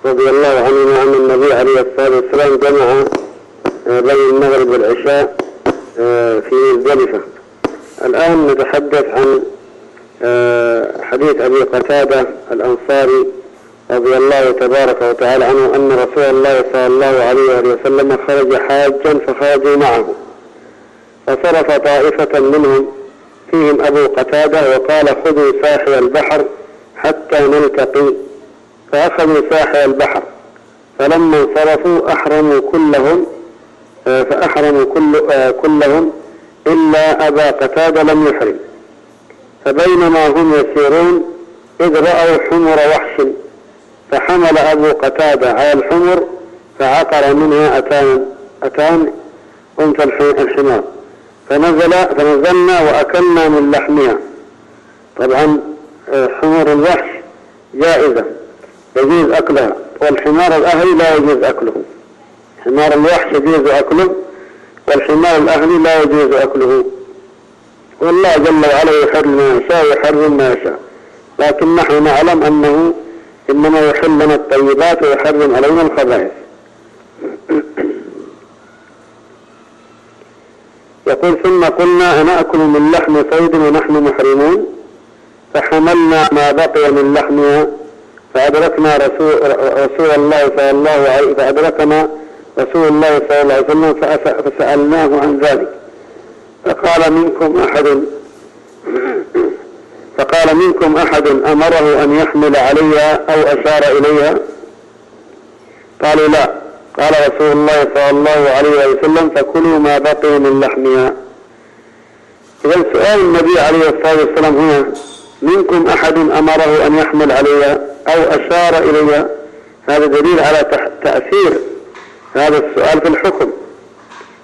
رضي الله عنه عن النبي عليه الصلاة والسلام جمع بين المغرب والعشاء في مزدلفة. الآن نتحدث عن حديث أبي قتادة الأنصاري رضي الله تبارك وتعالى عنه أن رسول الله صلى الله عليه وسلم خرج حاجا فخرجوا معه، فصرف طائفة منهم فيهم أبو قتادة وقال خذوا ساحل البحر حتى نلتقي، فأخذوا ساحل البحر، فلما انصرفوا أحرموا كلهم إلا أبا قتادة لم يحرم. فبينما هم يسيرون إذ رأوا حمر وحش، فحمل أبو قتادة على الحمر فعقر منها أتان أنثى الحمار، فنزلنا وأكلنا من لحمها. طبعا حمر الوحش جائزة يجوز أكلها، والحمار الأهلي لا يجوز أكله. حمار الوحش يجوز أكله، والحمار الأهلي لا يجوز أكله. والله جل وعلا يحرم ما يشاء ويحرم ما يشاء، لكن نحن نعلم أنه إنما يحل لنا الطيبات ويحرم علينا الخبائث. يقول ثم قلنا نأكل من لحم صيد ونحن محرمون، فحملنا ما بقي من لحمها فأدركنا رسول الله صلى الله عليه وسلم فسألناه عن ذلك، فقال منكم أحد أمره أن يحمل عليها أو أشار إليها؟ قالوا لا. قال رسول الله صلى الله عليه وسلم فكلوا ما بقي من لحمها. إذن سؤال النبي عليه الصلاة والسلام هنا منكم أحد أمره أن يحمل عليها أو أشار إليها، هذا دليل على تأثير هذا السؤال في الحكم.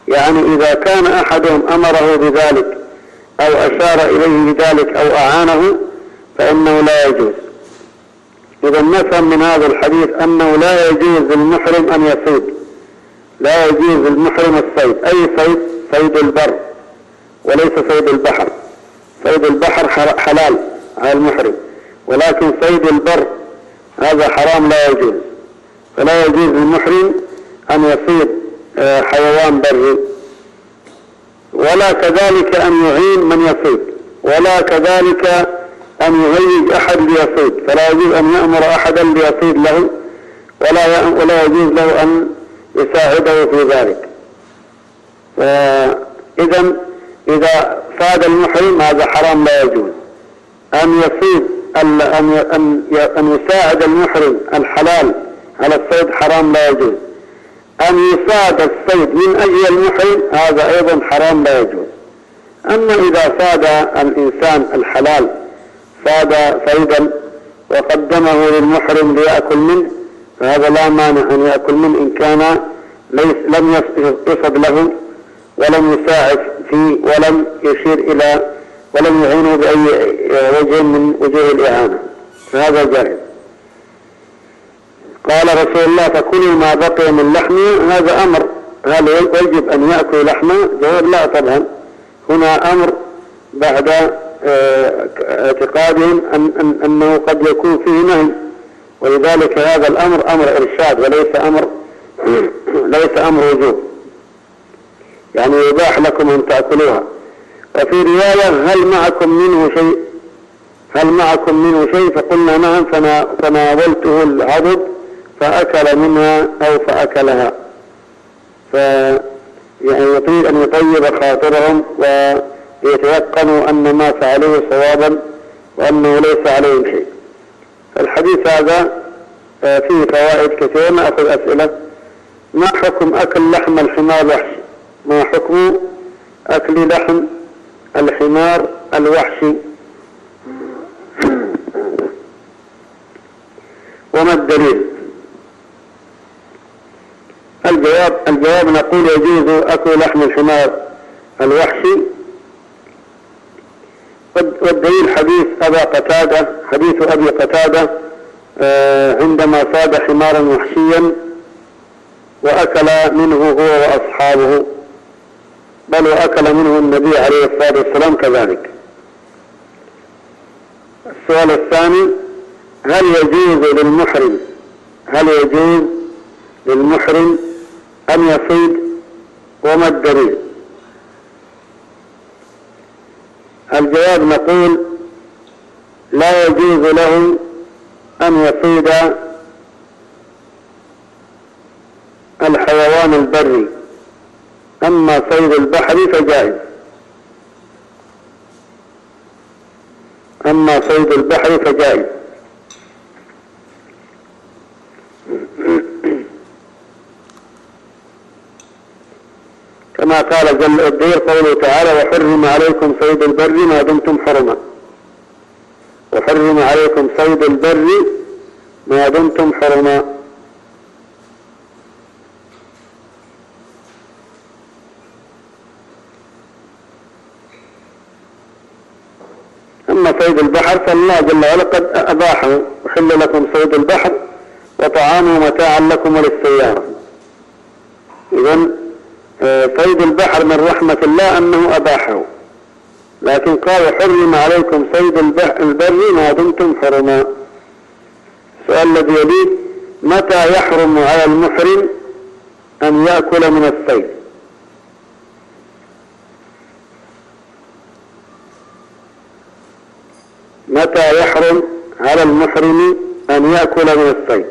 يعني إذا كان أحدهم أمره بذلك أو أشار إليه بذلك أو أعانه فإنه لا يجوز. إذا نفهم من هذا الحديث أنه لا يجوز للمحرم أن يصيد، لا يجوز للمحرم الصيد، أي صيد البر وليس صيد البحر. صيد البحر حلال على المحرم، ولكن صيد البر هذا حرام لا يجوز. فلا يجوز للمحرم أن يصيد حيوان بري، ولا كذلك أن يعين من يصيد، ولا كذلك أن يهيج أحد ليصيد. فلا يجوز أن يأمر أحدا ليصيد له، ولا يجوز له أن يساعده في ذلك. إذا صاد المحرم هذا حرام لا يجوز. أن يصيد أن يساعد المحرم الحلال على الصيد حرام لا يجوز. أن يصاد الصيد من أجل المحرم هذا أيضا حرام لا يجوز. أما إذا صاد الإنسان الحلال صاد صيدا وقدمه للمحرم ليأكل منه فهذا لا مانع أن يأكل منه إن كان لم يصد له ولم يساعد فيه ولم يشير إلى ولم يعينه بأي وجه من وجوه الإعانة، فهذا جائز. قال رسول الله فكلوا ما بقي من لحمه، هذا أمر. هل يجب أن يأكل لحمه؟ جواب لا طبعا. هنا أمر بعد اعتقادهم أنه قد يكون فيه نهي، ولذلك هذا الأمر أمر إرشاد وليس أمر وجوب، يعني يباح لكم أن تأكلوها. وفي رواية هل معكم منه شيء؟ فقلنا نعم، فناولته العضد فأكل منها أو فأكلها. يعني يريد أن يطيب خاطرهم ويتيقنوا أن ما فعلوه صوابا وأنه ليس عليهم شيء. الحديث هذا فيه فوائد كثيرة. نأخذ أسئلة. ما حكم أكل لحم الحمار الوحشي؟ ما حكم أكل لحم الحمار الوحشي؟ وما الدليل؟ الجواب نقول يجوز أكل لحم الحمار الوحشي، والدليل حديث أبي قتادة عندما صاد حمارا وحشيا وأكل منه هو وأصحابه، بل وأكل منه النبي عليه الصلاة والسلام كذلك. السؤال الثاني: هل يجوز للمحرم هل يجوز للمحرم أن يصيد؟ وما الدليل؟ الجواب نقول لا يجوز له أن يصيد الحيوان البري، أما صيد البحر فجائز. أما صيد البحر فجائز. كما قال جل الدير قوله تعالى: وحرم عليكم صيد البر ما دمتم حرما. وحرم عليكم صيد البر ما دمتم حرما. أما صيد البحر فالله جل وعلا قد أباحه: وحل لكم صيد البحر وطعامه متاعا لكم وللسيارة. إذن صيد البحر من رحمة الله أنه أباحه، لكن قال: وحرم عليكم صيد البر ما دمتم حرما. السؤال الذي يليه: متى يحرم على المحرم أن يأكل من الصيد؟ متى يحرم على المحرم أن يأكل من الصيد؟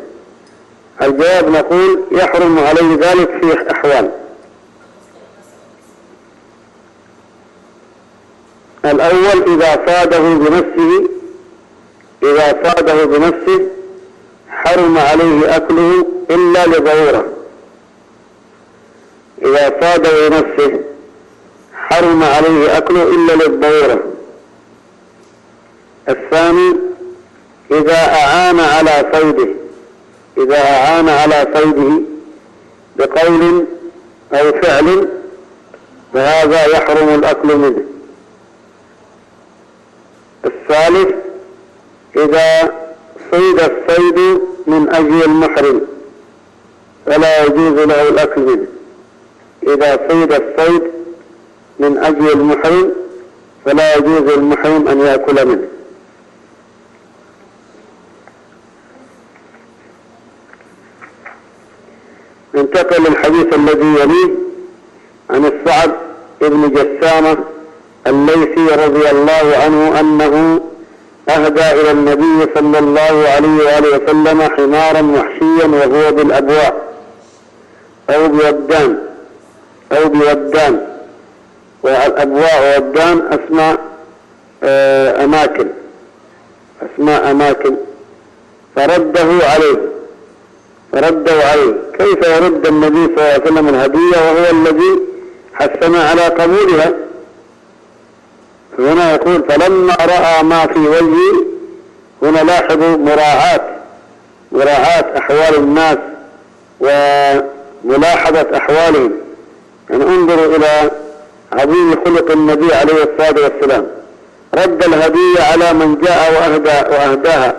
الجواب نقول يحرم عليه ذلك في أحوال. الأول إذا صاده بنفسه حرم عليه أكله إلا لضرورة. إذا صاده بنفسه حرم عليه أكله إلا للضرورة. الثاني إذا أعان على صيده بقول أو فعل فهذا يحرم الأكل منه. الثالث إذا صيد الصيد من أجل المحرم فلا يجوز له الأكل منه. إذا صيد الصيد من أجل المحرم فلا يجوز للمحرم أن يأكل منه. ننتقل للحديث الذي يليه عن السعد بن جسامة الليثي رضي الله عنه أنه أهدى إلى النبي صلى الله عليه وآله وسلم حمارا وحشيا وهو بالأبواء أو بودان. والأبواء وودان أسماء أماكن فرده عليه. كيف يرد النبي صلى الله عليه وسلم الهدية وهو الذي حثنا على قبولها؟ هنا يقول: فلما رأى ما في وجهي. هنا لاحظوا مراعاة أحوال الناس وملاحظة أحوالهم. يعني انظروا إلى عظيم خلق النبي عليه الصلاة والسلام. رد الهدية على من جاء وأهداها.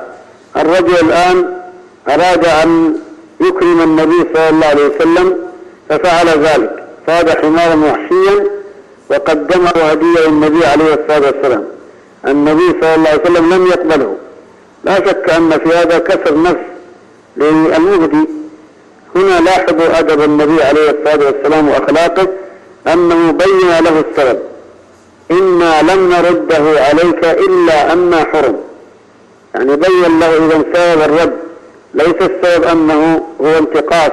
الرجل الآن أراد أن يكرم النبي صلى الله عليه وسلم ففعل ذلك، صاد حمارا وحشيا وقدمه هدية للنبي عليه الصلاة والسلام. النبي صلى الله عليه وسلم لم يقبله. لا شك أن في هذا كسر نفس للمهدي. هنا لاحظوا أدب النبي عليه الصلاة والسلام وأخلاقه، أنه بين له السبب: إنا لم نرده عليك إلا أن حرم. يعني بين له إذا سبب الرد ليس السبب أنه هو انتقاص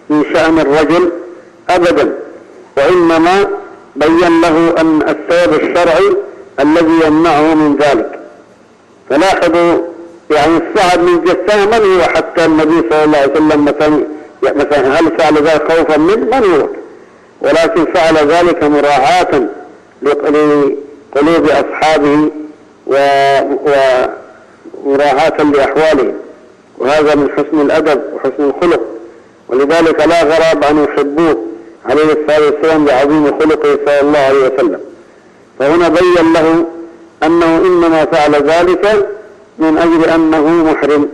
من شأن الرجل أبدا، وإنما بين له أن السبب الشرعي الذي يمنعه من ذلك. فلاحظوا يعني السعد من جسامة من هو حتى النبي صلى الله عليه وسلم مثلا هل فعل ذلك خوفا منه؟ من هو؟ ولكن فعل ذلك مراعاة لقلوب أصحابه ومراعاة لأحوالهم، وهذا من حسن الأدب وحسن الخلق. ولذلك لا غراب أن يحبوه عليه الصلاة والسلام بعظيم خلقه صلى الله عليه وسلم. فهنا بين له أنه إنما فعل ذلك من أجل أنه محرم،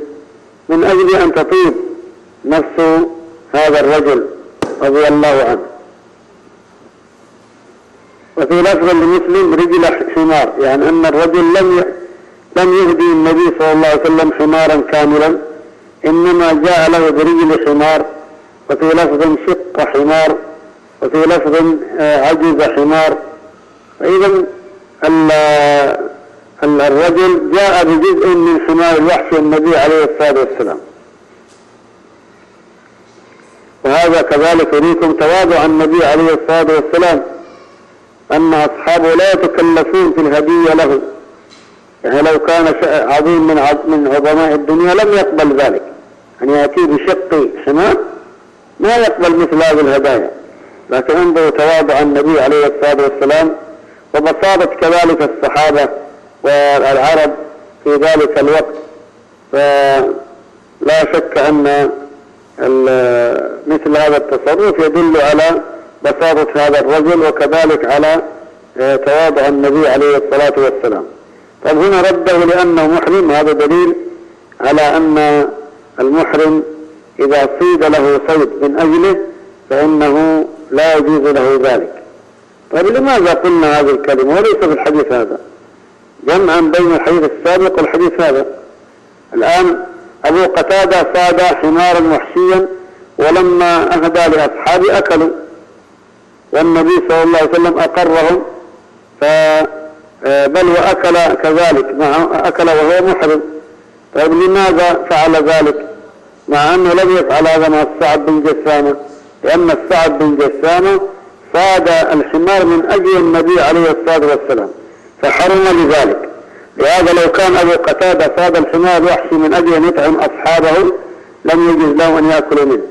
من أجل أن تطيب نفس هذا الرجل رضي الله عنه. وفي لفظ لمسلم رجل حمار، يعني أن الرجل لم يهدي النبي صلى الله عليه وسلم حمارا كاملا، إنما جاء له برجل حمار، وفي لفظ شق حمار، وفي لفظ عجز حمار. فإذا الرجل جاء بجزء من حمار الوحش النبي عليه الصلاة والسلام. وهذا كذلك يريكم تواضع النبي عليه الصلاة والسلام، أن أصحابه لا يتكلفون في الهدية له. يعني لو كان عظيم من عظماء الدنيا لم يقبل ذلك، أن يأتي بشق حمار ما يقبل مثل هذه الهدايا. لكن انظروا تواضع النبي عليه الصلاة والسلام وبساطة كذلك الصحابة والعرب في ذلك الوقت. فلا شك أن مثل هذا التصرف يدل على بساطة هذا الرجل، وكذلك على تواضع النبي عليه الصلاة والسلام. طب هنا رده لأنه محرم، هذا دليل على أن المحرم إذا صيد له صيد من أجله فإنه لا يجوز له ذلك. طيب لماذا قلنا هذه الكلمة وليس في الحديث هذا؟ جمعا بين الحديث السابق والحديث هذا. الآن أبو قتادة صاد حمارا وحشيا ولما أهدى لأصحابه أكلوا، والنبي صلى الله عليه وسلم أقرهم، بل وأكل كذلك أكل وهو محرم. طيب لماذا فعل ذلك مع أنه لم يفعل هذا مع السعد بن جسامة؟ لأن السعد بن جسامة صاد الحمار من أجل النبي عليه الصلاة والسلام فحرم لذلك. لهذا لو كان أبو قتادة صاد الحمار الوحشي من أجل أن يطعم أصحابه لم يجوز له أن يأكلوا منه،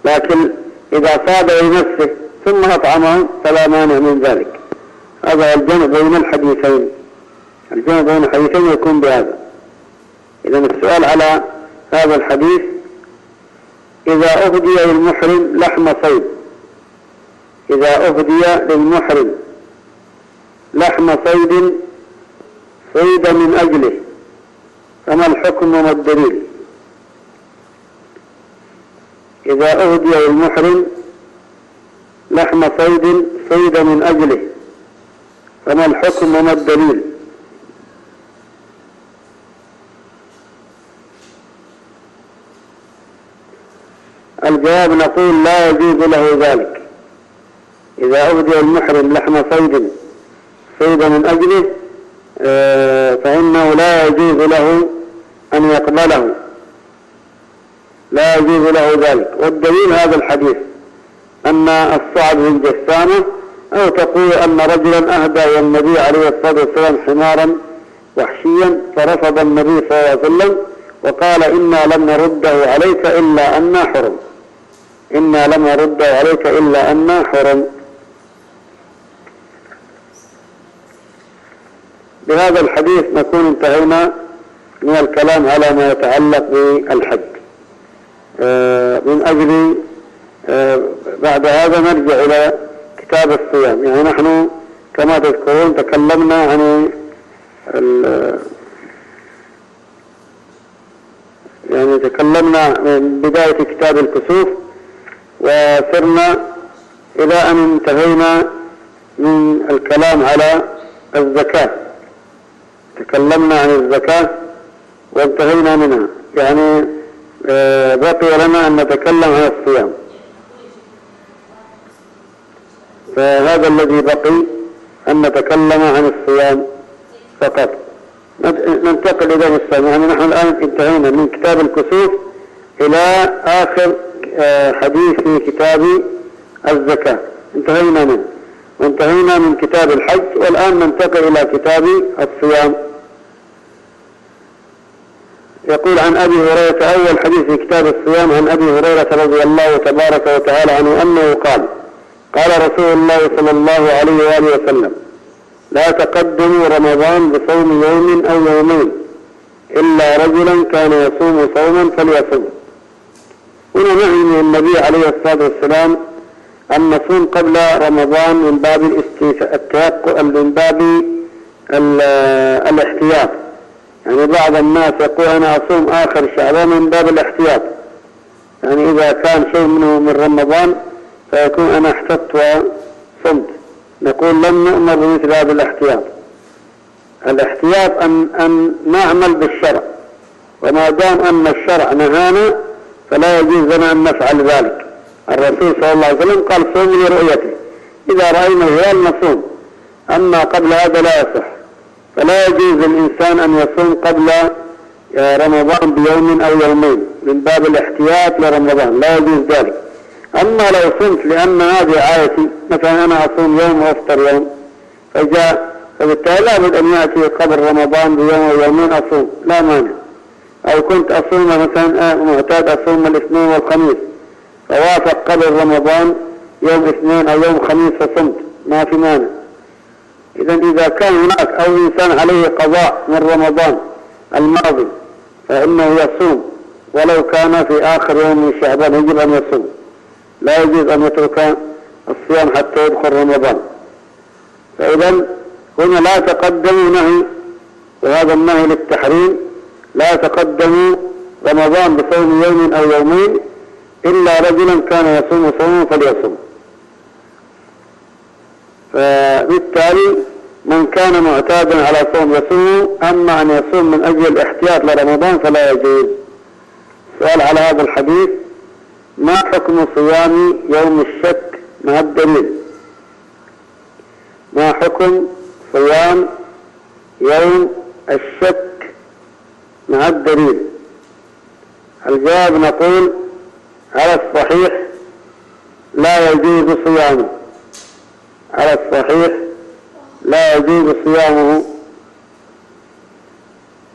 لكن إذا صاد لنفسه ثم أطعمهم فلا مانع من ذلك. هذا الجمع بين الحديثين، الجمع بين الحديثين يكون بهذا. إذا السؤال على هذا الحديث: إذا أهدي للمحرم لحم صيد، إذا أهدي للمحرم لحم صيد صيد من أجله فما الحكم وما الدليل؟ إذا أهدي للمحرم لحم صيد صيد من أجله فما الحكم وما الدليل؟ الجواب نقول لا يجوز له ذلك. إذا أهدي المحرم لحم صيد من أجله فإنه لا يجوز له أن يقبله، لا يجوز له ذلك. والدليل هذا الحديث أن السعد بن جسامة أو تقول أن رجلا أهدى النبي عليه الصلاة والسلام حمارا وحشيا فرفض النبي صلى الله عليه وسلم وقال: إنا لم نرده عليك إلا أن حرم، إنا لم نرده عليك إلا أن حرم. بهذا الحديث نكون انتهينا من الكلام على ما يتعلق بالحج. من أجل بعد هذا نرجع إلى كتاب الصيام. يعني نحن كما تذكرون تكلمنا عن تكلمنا من بداية كتاب الكسوف وصرنا إلى أن انتهينا من الكلام على الزكاة. تكلمنا عن الزكاة وانتهينا منها، يعني بقي لنا أن نتكلم عن الصيام. فهذا الذي بقي أن نتكلم عن الصيام فقط. ننتقل إلى الصيام. يعني نحن الآن انتهينا من كتاب الكسوف إلى آخر حديث في كتاب الزكاة، انتهينا منه، وانتهينا من كتاب الحج، والآن ننتقل إلى كتاب الصيام. يقول عن أبي هريرة: أول حديث في كتاب الصيام عن أبي هريرة رضي الله تبارك وتعالى عنه أنه قال: قال رسول الله صلى الله عليه وآله وسلم: لا تقدموا رمضان بصوم يوم أو يومين إلا رجلا كان يصوم صوما فليصوم. هنا نهي من النبي عليه الصلاة والسلام أن نصوم قبل رمضان من باب من باب الاحتياط. يعني بعض الناس يقول: أنا أصوم آخر شعبان من باب الاحتياط، يعني إذا كان شيء منه من رمضان فيكون أنا احتطت وصمت. نقول لم نؤمر بمثل هذا الاحتياط. الاحتياط أن نعمل بالشرع وما دام أن الشرع نهانا فلا يجوز لنا أن نفعل ذلك. الرسول صلى الله عليه وسلم قال صوموا لرؤيته، إذا رأينا الهلال نصوم، أما قبل هذا لا يصح. فلا يجوز للإنسان أن يصوم قبل رمضان بيوم أو يومين من باب الاحتياط لرمضان، لا يجوز ذلك. أما لو صمت لأن هذه عادتي، مثلا أنا أصوم يوم وأفطر يوم، فبالتالي لا بد أن يأتي قبل رمضان بيوم أو يومين أصوم، لا مانع. أو كنت أصوم مثلا معتاد أصوم الاثنين والخميس، فوافق قبل رمضان يوم اثنين أو يوم خميس فصمت، ما في مانع. إذا كان هناك أو إنسان عليه قضاء من رمضان الماضي فإنه يصوم ولو كان في آخر يوم من شعبان، يجب أن يصوم، لا يجوز أن يترك الصيام حتى يدخل رمضان. فإذا هنا لا تقدموا نهي، وهذا النهي للتحريم، لا تقدموا رمضان بصوم يوم أو يومين إلا رجلا كان يصوم صوما فليصوم. فبالتالي من كان معتادا على صوم يصوم، أما أن يصوم من أجل الاحتياط لرمضان فلا يجوز. سؤال على هذا الحديث: ما حكم صيام يوم الشك مع الدليل؟ ما حكم صيام يوم الشك مع الدليل؟ الجواب نقول على الصحيح لا يجوز صيامه، على الصحيح لا يجوز صيامه.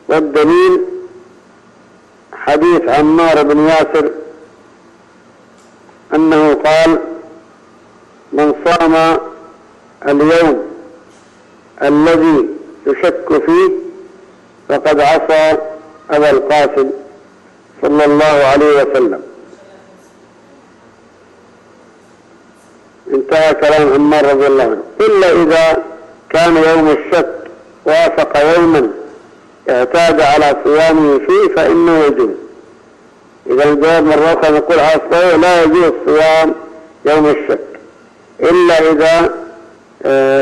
والدليل حديث عمار بن ياسر أنه قال: من صام اليوم الذي يشك فيه فقد عصى أبا القاسم صلى الله عليه وسلم. انتهى كلام عمار رضي الله عنه. إلا إذا كان يوم الشك وافق يوما اعتاد على صيامه فيه فإنه يجوز. إذا الجواب مرة أخرى نقول على الصحيح لا يجوز صيام يوم الشك إلا إذا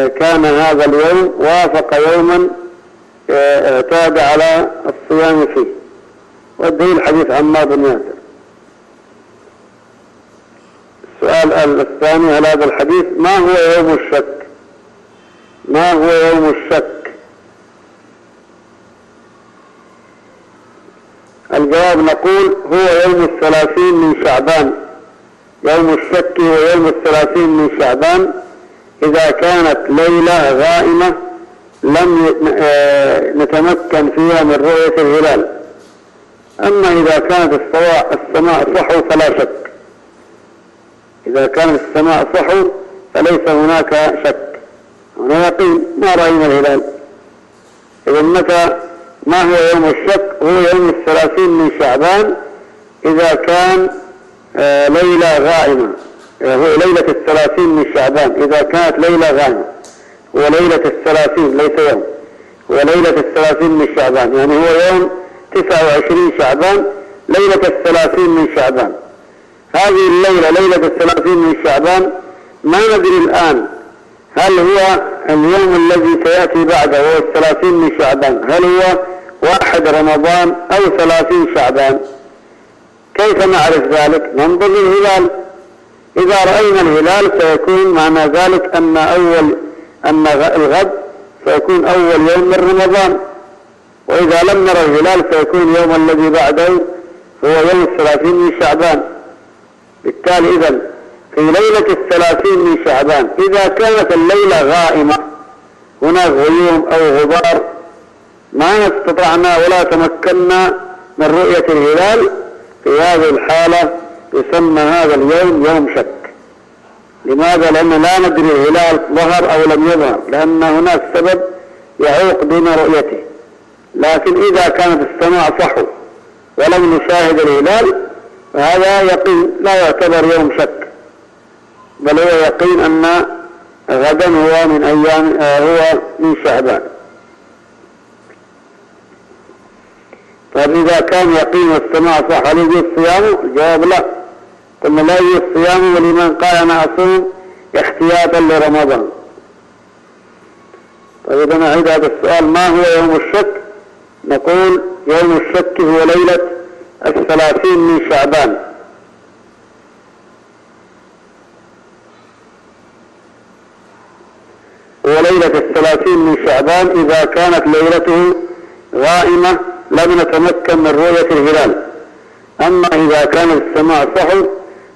كان هذا اليوم وافق يوما اعتاد على الصيام فيه. والدليل حديث عمار بن ياسر. السؤال الثاني على هذا الحديث: ما هو يوم الشك؟ ما هو يوم الشك؟ الجواب نقول هو يوم 30 من شعبان. يوم الشك هو يوم 30 من شعبان إذا كانت ليلة غائمة لم نتمكن فيها من رؤية الهلال. أما إذا كانت السماء صحو فلا شك. إذا كانت السماء صحو فليس هناك شك، هنا يقين ما رأينا الهلال. إذا متى ما هو يوم الشك؟ هو يوم 30 من شعبان إذا كان ليلة غائمة. هو ليلة 30 من شعبان إذا كانت ليلة غائمة. هو ليلة 30 ليس يوم، هو ليلة 30 من شعبان، يعني هو يوم 29 شعبان ليلة 30 من شعبان. هذه الليلة ليلة 30 من شعبان ما ندري الآن هل هو اليوم الذي سيأتي بعده هو 30 من شعبان، هل هو 1 رمضان أو 30 شعبان. كيف نعرف ذلك؟ ننظر للهلال. إذا رأينا الهلال سيكون معنى ذلك أن الغد سيكون أول يوم من رمضان، وإذا لم نرى الهلال سيكون يوم الذي بعده هو يوم 30 من شعبان. بالتالي إذن في ليلة 30 من شعبان إذا كانت الليلة غائمة هناك غيوم أو غبار ما استطعنا ولا تمكنا من رؤية الهلال، في هذه الحالة يسمى هذا اليوم يوم شك. لماذا؟ لأن لا ندري الهلال ظهر أو لم يظهر، لأن هناك سبب يعوق دون رؤيته. لكن إذا كانت السماء صحو ولم نشاهد الهلال فهذا يقين لا يعتبر يوم شك، بل هو يقين أن غدا هو من أيام هو من شعبان. طيب إذا كان يقين السماء صح هل يجوز صيامه؟ الجواب لا، قلنا لا يجوز صيامه لمن قال أنا أصوم احتياطا لرمضان. طيب أنا أعيد هذا السؤال: ما هو يوم الشك؟ نقول يوم الشك هو ليلة 30 من شعبان، وليلة 30 من شعبان إذا كانت ليلته غائمة لم نتمكن من رؤية الهلال. أما إذا كان السماء صحو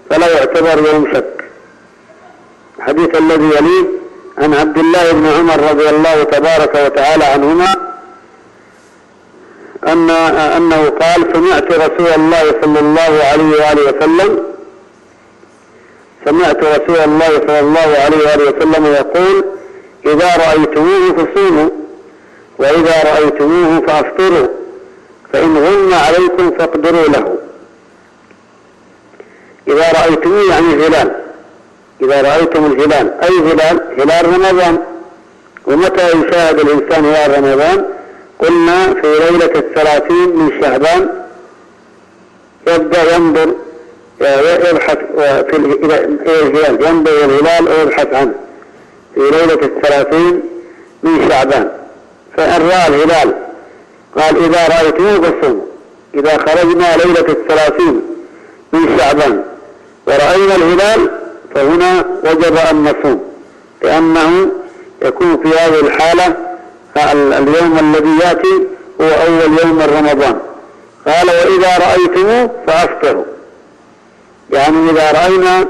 فلا يعتبر يوم شك. الحديث الذي يليه عن عبد الله بن عمر رضي الله تبارك وتعالى عنهما أنه قال: سمعت رسول الله صلى الله عليه وآله وسلم يقول: إذا رأيتموه فصوموا، وإذا رأيتموه فأفطروا، فإن غم عليكم فاقدروا له. إذا رأيتموه يعني الهلال، إذا رأيتم الهلال أي هلال رمضان. ومتى يشاهد الإنسان هلال رمضان؟ قلنا في ليلة 30 من شعبان يبدأ ينظر يبحث في الهلال، ينظر الهلال ويبحث عنه في ليلة 30 من شعبان. فإن رأى الهلال قال: إذا رأيتموه فصوموا. إذا خرجنا ليلة 30 من شعبان ورأينا الهلال فهنا وجب أن نصوم، لأنه يكون في هذه الحالة اليوم الذي يأتي هو أول يوم من رمضان. قال: وإذا رأيتموه فأفطروا، يعني إذا رأينا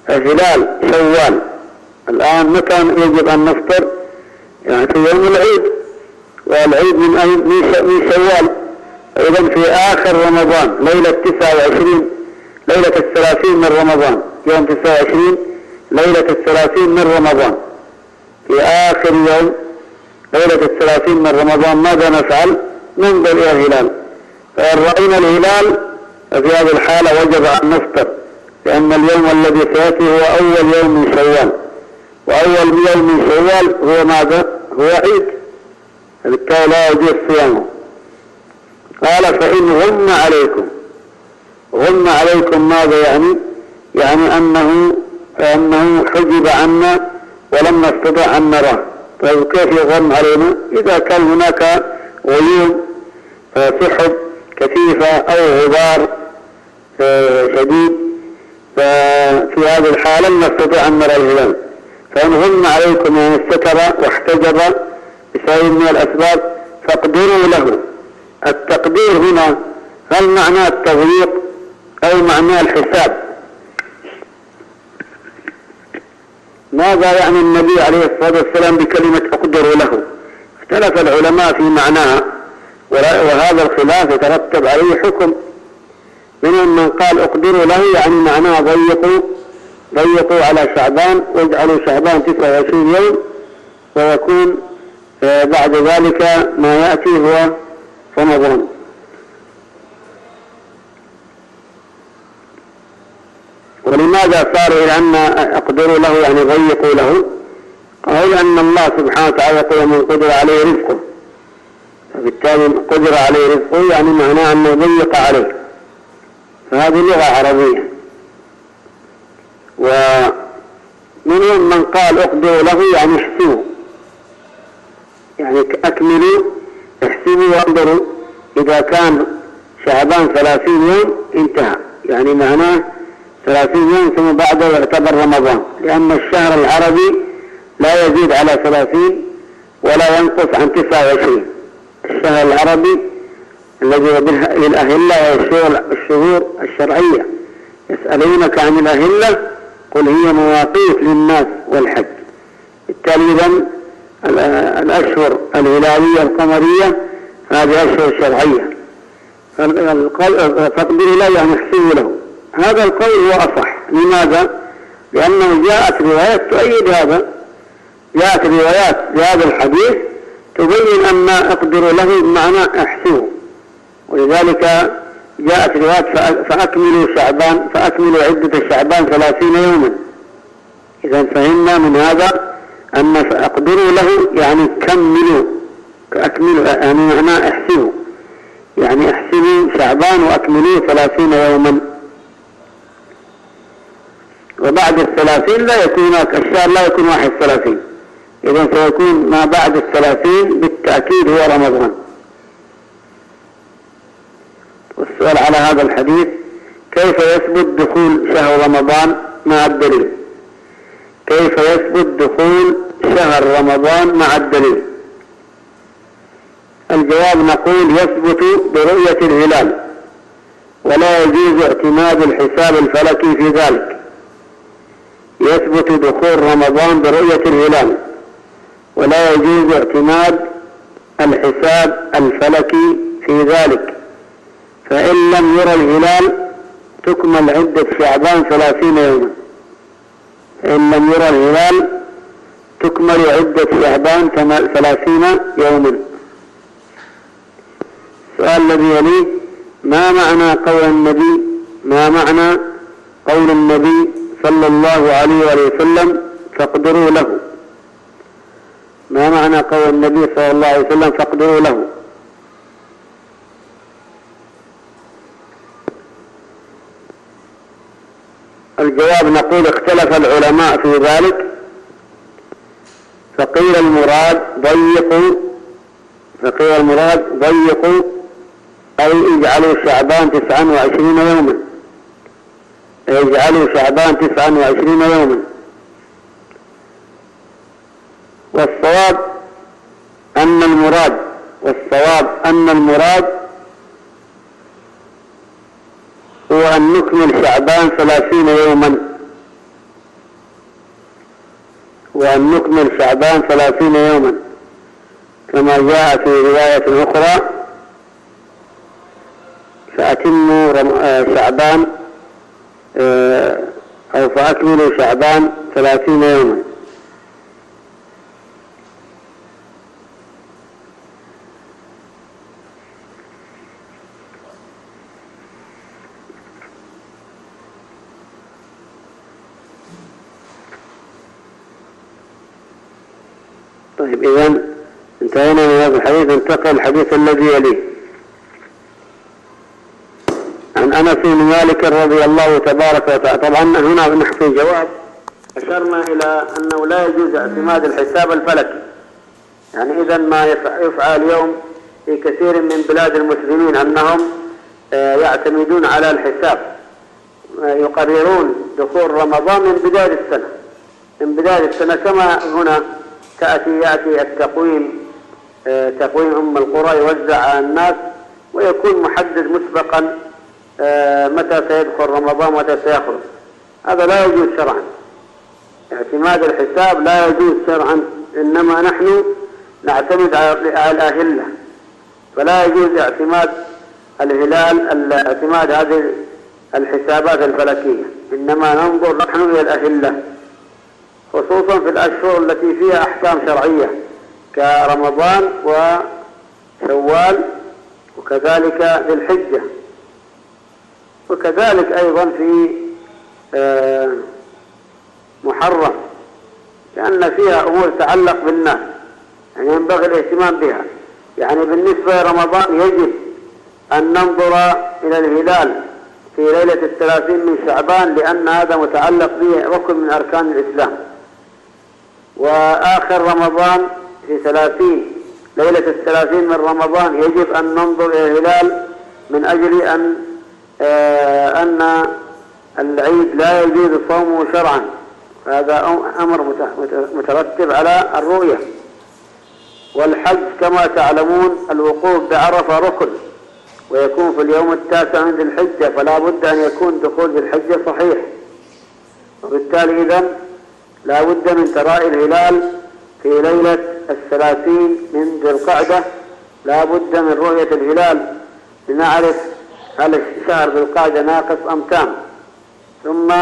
هلال شوال. الآن متى يجب أن نفطر؟ يعني في يوم العيد، والعيد من شوال. إذن في آخر رمضان ليلة 29 ليلة 30 من رمضان، يوم 29 ليلة 30 من رمضان، في آخر يوم ليلة 30 من رمضان ماذا نفعل؟ ننظر إلى الهلال. فإن رأينا الهلال في هذه الحالة وجب أن نفطر، لأن اليوم الذي سيأتي هو أول يوم من شوال، وأول يوم من شوال هو ماذا؟ هو عيد، بالتالي لا يجوز صيامه. قال: فإن غم عليكم ماذا يعني؟ يعني أنه حجب عنا ولم نستطع أن نراه. طيب كيف يغم علينا؟ إذا كان هناك غيوم سحب كثيفة أو غبار شديد، ففي هذه الحالة لم نستطيع أن نرى الهلال. فإن غم عليكم يعني استتر واحتجب بسبب من الأسباب فاقدروا له. التقدير هنا هل معناه التضييق أو معناه الحساب؟ ماذا يعني النبي عليه الصلاة والسلام بكلمة اقدروا له؟ اختلف العلماء في معناها، وهذا الخلاف يترتب عليه حكم. منهم من قال اقدروا له يعني معناه ضيقوا على شعبان، واجعلوا شعبان 29 يوم، ويكون بعد ذلك ما يأتي هو رمضان. ولماذا صار إلى أن اقدروا له يعني ضيقوا له؟ قالوا أن الله سبحانه وتعالى يقول: من قدر عليه رزقه، فبالتالي قدر عليه رزقه يعني معناه أنه ضيق عليه، فهذه لغة عربية. ومنهم من قال اقدروا له يعني احسبوا، يعني اكملوا احسبوا وانظروا، إذا كان شعبان 30 يوم انتهى، يعني معناه 30 يوم ثم بعده يعتبر رمضان، لأن الشهر العربي لا يزيد على 30 ولا ينقص عن 29. الشهر العربي الذي للأهلة والشهور الشرعية. يسألونك عن الأهلة قل هي مواقيت للناس والحج. بالتالي إذن الأشهر الهلالية القمرية هذه أشهر شرعية، فاقدروا له يعني احسبوا له. هذا القول هو أصح. لماذا؟ لأنه جاءت روايات تؤيد هذا، جاءت روايات بهذا الحديث تبين أن اقدروا له بمعنى احسبوا، ولذلك جاءت روايات فأكملوا عدة شعبان 30 يوما. إذا فهمنا من هذا أن فأقدروا له يعني كملوا، أكملوا يعني معنى احسبوا، يعني احسبوا شعبان وأكملوا 30 يوما. وبعد 30 لا يكون الشهر لا يكون 31، إذا سيكون ما بعد 30 بالتأكيد هو رمضان. سؤال على هذا الحديث: كيف يثبت دخول شهر رمضان مع الدليل؟ كيف يثبت دخول شهر رمضان مع الدليل؟ الجواب: نقول يثبت برؤية الهلال، ولا يجوز اعتماد الحساب الفلكي في ذلك. يثبت دخول رمضان برؤية الهلال، ولا يجوز اعتماد الحساب الفلكي في ذلك، فإن لم يرى الهلال تكمل عدة شعبان 30 يوما. فإن لم يرى الهلال تكمل عدة شعبان 30 يوما. السؤال الذي يليه: ما معنى قول النبي صلى الله عليه وسلم فاقدروا له؟ ما معنى قول النبي صلى الله عليه وسلم فاقدروا له؟ الجواب: نقول اختلف العلماء في ذلك، فقيل المراد ضيقوا أي اجعلوا شعبان 29 يوما، اجعلوا شعبان 29 يوما. والصواب أن المراد هو أن نكمل شعبان 30 يوما، كما جاء في رواية أخرى: فأتموا شعبان أو فأكملوا شعبان 30 يوما. طيب، إذن انتهينا من هذا الحديث. ننتقل الحديث الذي يليه. عن أنس بن مالك رضي الله تبارك وتعالى. طبعا هنا نحن في جواب أشرنا إلى أنه لا يجوز اعتماد الحساب الفلكي. يعني إذن ما يفعل اليوم في كثير من بلاد المسلمين أنهم يعتمدون على الحساب، يقررون دخول رمضان من بداية السنة، كما هنا يأتي التقويم، تقويم أم القرى يوزع على الناس ويكون محدد مسبقا متى سيدخل رمضان ومتى سيخرج. هذا لا يجوز شرعا، اعتماد الحساب لا يجوز شرعا، إنما نحن نعتمد على الأهلة، فلا يجوز اعتماد الهلال، اعتماد هذه الحسابات الفلكية، إنما ننظر نحن إلى الأهلة، خصوصا في الأشهر التي فيها أحكام شرعية كرمضان وشوال وكذلك ذي الحجة، وكذلك أيضا في محرم، لأن فيها أمور تتعلق بالناس، يعني ينبغي الاهتمام بها. يعني بالنسبة لرمضان يجب أن ننظر إلى الهلال في ليلة 30 من شعبان، لأن هذا متعلق به ركن من أركان الإسلام. وآخر رمضان في 30 ليلة 30 من رمضان يجب أن ننظر إلى الهلال من أجل أن العيد لا يجوز صومه شرعا، هذا أمر مترتب على الرؤية. والحج كما تعلمون الوقوف بعرفة ركن، ويكون في اليوم 9 من ذي الحجة، فلا بد أن يكون دخول ذي الحجة صحيح، وبالتالي إذن لا بد من تراءي الهلال في ليلة 30 من ذي القعدة، لا بد من رؤية الهلال لنعرف هل الشهر ذي القعدة ناقص أم تام، ثم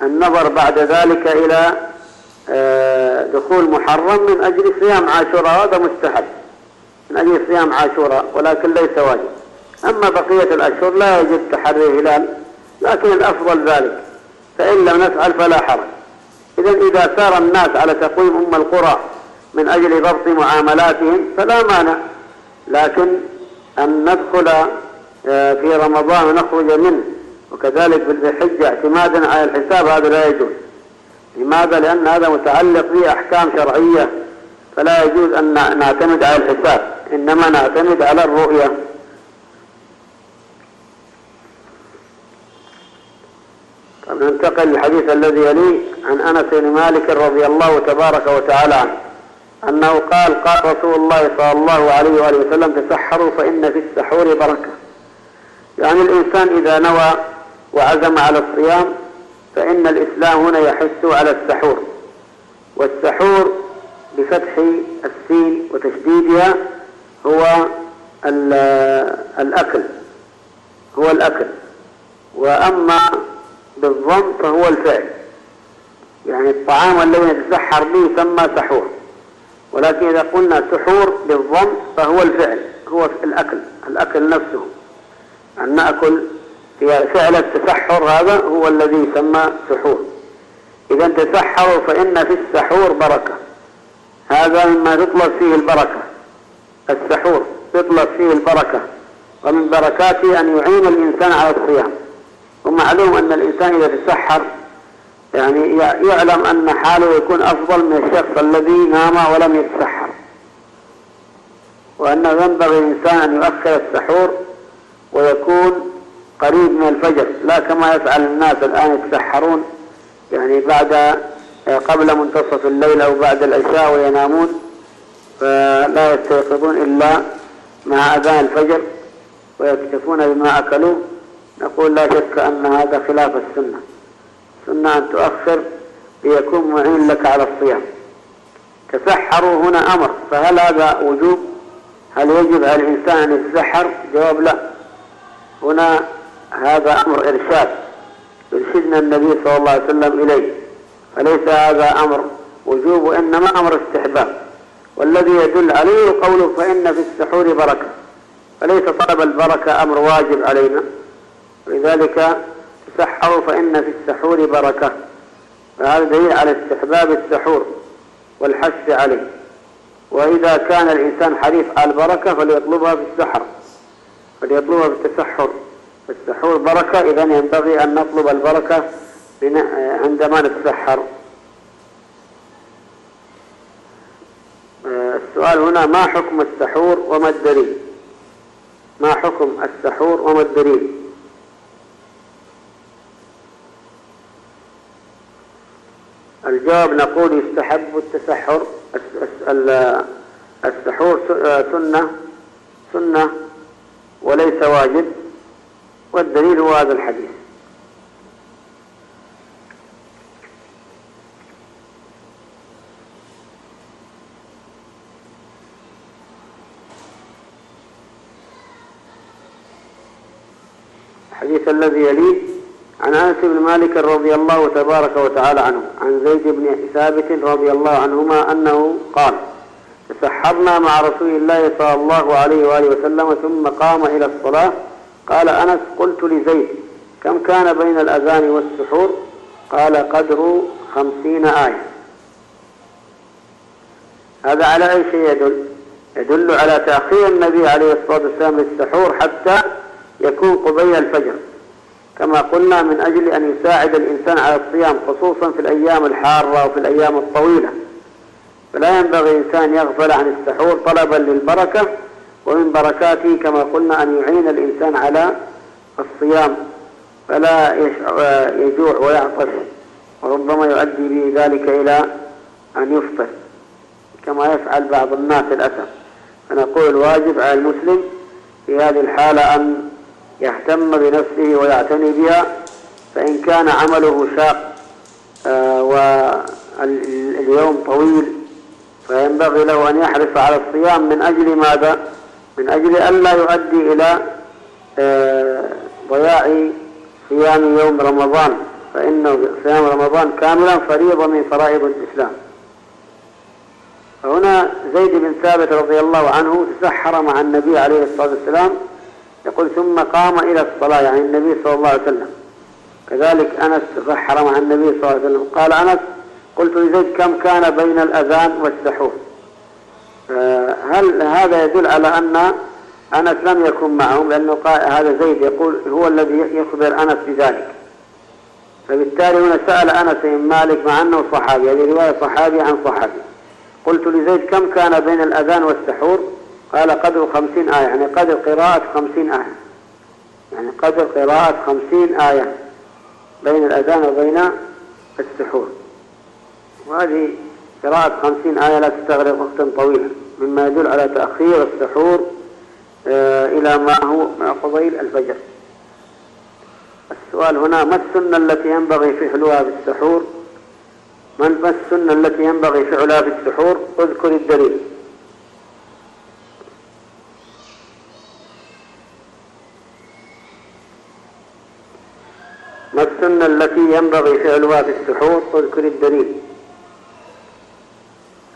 النظر بعد ذلك إلى دخول محرم من أجل صيام عاشوراء، هذا مستحب من أجل صيام عاشوراء ولكن ليس واجب. أما بقية الأشهر لا يجب تحري الهلال، لكن الأفضل ذلك، فإن لم نفعل فلا حرج. إذا سار الناس على تقويم أم القرى من أجل ضبط معاملاتهم فلا مانع، لكن أن ندخل في رمضان ونخرج منه وكذلك بالحجة اعتمادا على الحساب هذا لا يجوز. لماذا؟ لأن هذا متعلق به أحكام شرعية فلا يجوز أن نعتمد على الحساب، إنما نعتمد على الرؤية. طب ننتقل للحديث الذي يليه عن أنس بن مالك رضي الله تبارك وتعالى عنه أنه قال رسول الله صلى الله عليه وآله وسلم تسحروا فإن في السحور بركة. يعني الإنسان إذا نوى وعزم على الصيام فإن الإسلام هنا يحث على السحور، والسحور بفتح السين وتشديدها هو الأكل، وأما بالضم فهو الفعل، يعني الطعام الذي يتسحر به يسمى سحور، ولكن إذا قلنا سحور بالضم فهو الفعل، هو الأكل نفسه، أن نأكل فعل التسحر هذا هو الذي يسمى سحور. إذا تسحروا فإن في السحور بركة، هذا مما تطلب فيه البركة، السحور تطلب فيه البركة، ومن بركاته أن يعين الإنسان على الصيام. ومعلوم أن الإنسان إذا تسحر يعني يعلم أن حاله يكون أفضل من الشخص الذي نام ولم يتسحر، وأنه ينبغي الإنسان أن يؤخر السحور ويكون قريب من الفجر، لا كما يفعل الناس الآن يتسحرون يعني قبل منتصف الليل أو بعد العشاء وينامون، فلا يستيقظون إلا مع أذان الفجر ويكتفون بما أكلوه. نقول لا شك أن هذا خلاف السنة، السنة أن تؤخر ليكون معين لك على الصيام. تسحروا هنا أمر، فهل هذا وجوب؟ هل يجب على الإنسان أن يتسحر؟ جواب لا، هنا هذا أمر إرشاد يرشدنا النبي صلى الله عليه وسلم إليه، فليس هذا أمر وجوب وإنما أمر استحباب، والذي يدل عليه قوله فإن في السحور بركة، فليس طلب البركة أمر واجب علينا، ولذلك تسحروا فإن في السحور بركة، فهذا دليل على استحباب السحور والحث عليه. وإذا كان الإنسان حريص على البركة فليطلبها في السحر، فليطلبها في التسحر، السحور بركة، إذا ينبغي أن نطلب البركة عندما نتسحر. السؤال هنا ما حكم السحور وما الدليل؟ ما حكم السحور وما الدليل؟ الجواب نقول يستحب التسحر، السحور سنة وليس واجب، والدليل هو هذا الحديث. الحديث الذي يليه عن أنس بن مالك رضي الله تبارك وتعالى عنه عن زيد بن ثابت رضي الله عنهما أنه قال تسحرنا مع رسول الله صلى الله عليه وآله وسلم ثم قام إلى الصلاة. قال أنس قلت لزيد كم كان بين الأذان والسحور؟ قال قدر 50 آية. هذا على أي شيء يدل على تأخير النبي عليه الصلاة والسلام للسحور حتى يكون قبيل الفجر، كما قلنا من أجل أن يساعد الإنسان على الصيام خصوصا في الأيام الحارة وفي الأيام الطويلة، فلا ينبغي الإنسان يغفل عن السحور طلبا للبركة، ومن بركاته كما قلنا أن يعين الإنسان على الصيام فلا يجوع ويعطش، وربما يؤدي به ذلك إلى أن يفطر كما يفعل بعض الناس للأسف. فنقول الواجب على المسلم في هذه الحالة أن يهتم بنفسه ويعتني بها، فإن كان عمله شاق واليوم طويل فينبغي له أن يحرص على الصيام من أجل ماذا؟ من أجل ألا يؤدي إلى ضياع صيام يوم رمضان، فإنه صيام رمضان كاملا فريضة من فرائض الإسلام. فهنا زيد بن ثابت رضي الله عنه تسحر مع النبي عليه الصلاة والسلام، يقول ثم قام إلى الصلاة، يعني النبي صلى الله عليه وسلم. كذلك أنس تسحر مع النبي صلى الله عليه وسلم. قال أنس قلت لزيد كم كان بين الأذان والسحور؟ هل هذا يدل على أن أنس لم يكن معهم؟ لأنه هذا زيد يقول هو الذي يخبر أنس بذلك، فبالتالي هنا سأل أنس بن مالك مع أنه صحابي، هذه رواية صحابي عن صحابي. قلت لزيد كم كان بين الأذان والسحور؟ قال قدر 50 آية، يعني قدر قراءة 50 آية، يعني قدر قراءة 50 آية بين الأذان وبين السحور. وهذه قراءة 50 آية لا تستغرق وقتا طويلا، مما يدل على تأخير السحور إلى ما هو قبيل الفجر. السؤال هنا: ما السنة التي ينبغي فعلها في السحور؟ ما السنة التي ينبغي فعلها في السحور؟ اذكر الدليل. ما السنة التي ينبغي فعلها في السحور؟ اذكر الدليل.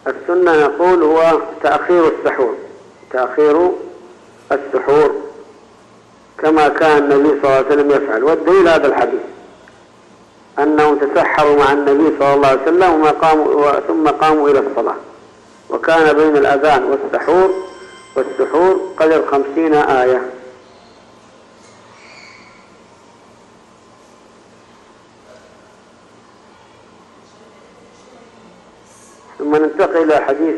السنة نقول هو تأخير السحور، تأخير السحور كما كان النبي صلى الله عليه وسلم يفعل. والدليل هذا الحديث أنهم تسحروا مع النبي صلى الله عليه وسلم ثم قاموا إلى الصلاة، وكان بين الأذان والسحور قدر 50 آية. ثم ننتقل إلى حديث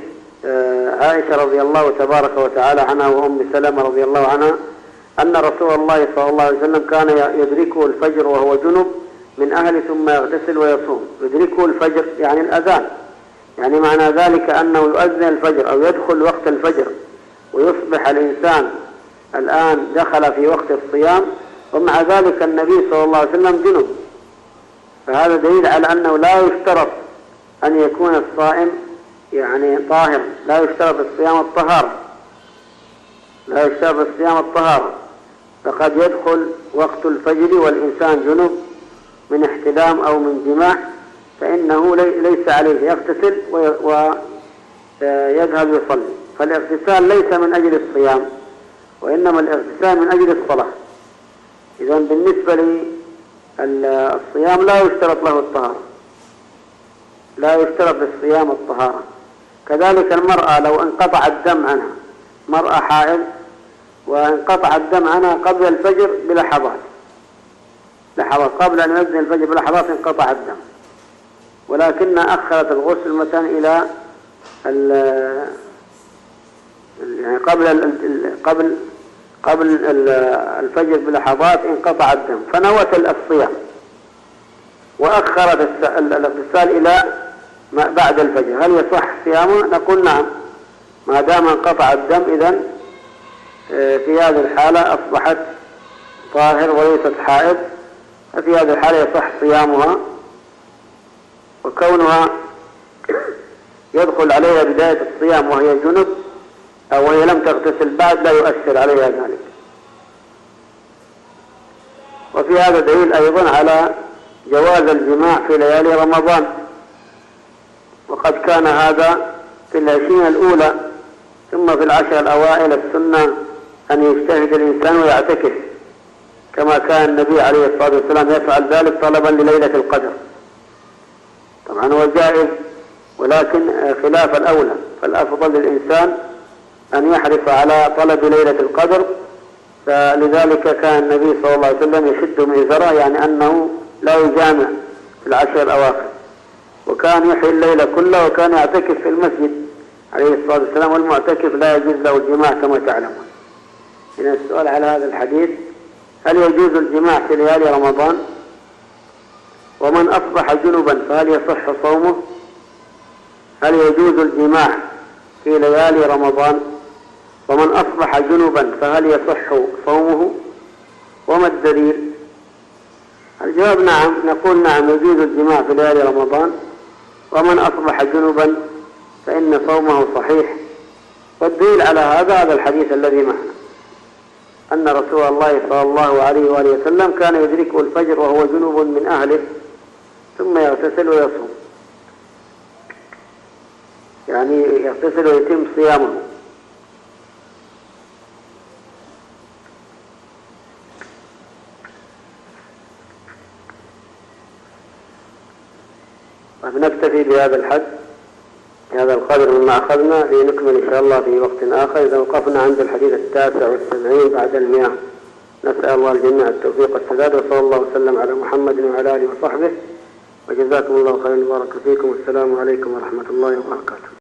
عائشة رضي الله تبارك وتعالى عنها وأم سلمة رضي الله عنها أن رسول الله صلى الله عليه وسلم كان يدركه الفجر وهو جنب من أهله ثم يغتسل ويصوم. يدركه الفجر يعني الأذان، يعني معنى ذلك أنه يؤذن الفجر أو يدخل وقت الفجر ويصبح الإنسان الآن دخل في وقت الصيام، ومع ذلك النبي صلى الله عليه وسلم جنب. فهذا دليل على أنه لا يشترط أن يكون الصائم يعني طاهر، لا يشترط الصيام الطهارة، لا يشترط الصيام الطهارة، فقد يدخل وقت الفجر والإنسان جنب من احتلام أو من جماع، فإنه ليس عليه يغتسل ويذهب يصلي. فالاغتسال ليس من أجل الصيام، وإنما الاغتسال من أجل الصلاة. إذن بالنسبة للصيام لا يشترط له الطهارة، لا يشترط للصيام الطهارة. كذلك المرأة لو انقطع الدم عنها، مرأة حائض وانقطع الدم عنها قبل الفجر بلحظات، قبل أن يؤذن الفجر بلحظات انقطع الدم، ولكن أخرت الغسل مثلا إلى يعني قبل الفجر بلحظات انقطع الدم، فنوت الصيام وأخرت الاغتسال إلى بعد الفجر، هل يصح صيامه؟ نقول نعم، ما دام انقطع الدم إذن في هذه الحالة أصبحت طاهر وليست حائض، ففي هذه الحالة يصح صيامها، وكونها يدخل عليها بداية الصيام وهي جنب أو وهي لم تغتسل بعد لا يؤثر عليها ذلك. وفي هذا دليل أيضا على جواز الجماع في ليالي رمضان، وقد كان هذا في 20 الأولى، ثم في 10 الأوائل السنة أن يجتهد الإنسان ويعتكف، كما كان النبي عليه الصلاة والسلام يفعل ذلك طلبا لليلة القدر. طبعا هو جائز ولكن خلاف الأولى، فالأفضل للإنسان أن يحرص على طلب ليلة القدر. فلذلك كان النبي صلى الله عليه وسلم يشد مئزره، يعني أنه لا يجامع في 10 الأواخر، وكان يحيي الليل كله، وكان يعتكف في المسجد عليه الصلاة والسلام، والمعتكف لا يجوز له الجماع كما تعلمون. هنا السؤال على هذا الحديث: هل يجوز الجماع في ليالي رمضان؟ ومن أصبح جنبا فهل يصح صومه؟ هل يجوز الجماع في ليالي رمضان؟ ومن أصبح جنبا فهل يصح صومه؟ وما الدليل؟ الجواب نعم، نقول نعم يجوز الجماع في ليالي رمضان، ومن أصبح جنبا فإن صومه صحيح. والدليل على هذا الحديث الذي معنا، أن رسول الله صلى الله عليه وآله وسلم كان يدركه الفجر وهو جنوب من أهله ثم يغتسل ويصوم، يعني يغتسل ويتم صيامه. نكتفي بهذا الحد، هذا القدر مما أخذنا، لنكمل إن شاء الله في وقت آخر إذا وقفنا عند الحديث 79 بعد 100. نسأل الله الجميع التوفيق والسداد، وصلى الله وسلم على محمد وعلى آله وصحبه، وجزاكم الله خيرا وبارك فيكم، والسلام عليكم ورحمة الله وبركاته.